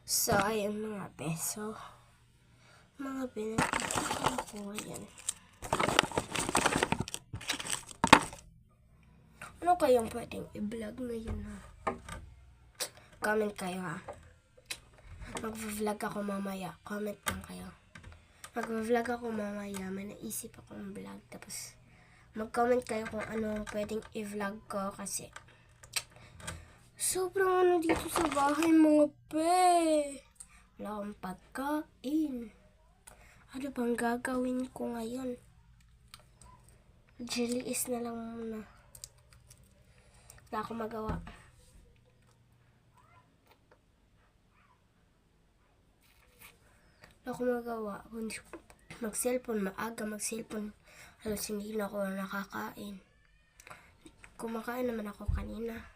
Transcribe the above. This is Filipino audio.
So, ayun mga beso. Mga binagay ko yan. Ano kayong pwedeng i-vlog ngayon ha? Comment kayo ha. Mag-vlog ako mamaya. Comment lang kayo. Mag-vlog ako mamaya. May naisip akong vlog. Tapos, mag-comment kayo kung ano pwedeng i-vlog ko kasi sobrang ano dito sa bahay mga pe. Wala akong pagkain. Ano bang gagawin ko ngayon? Jellies na lang muna. Wala akong magawa. Wala akong magawa. Mag-cellphone, maaga mag-cellphone. Halos hindi na ako nakakain. Kumakain naman ako kanina.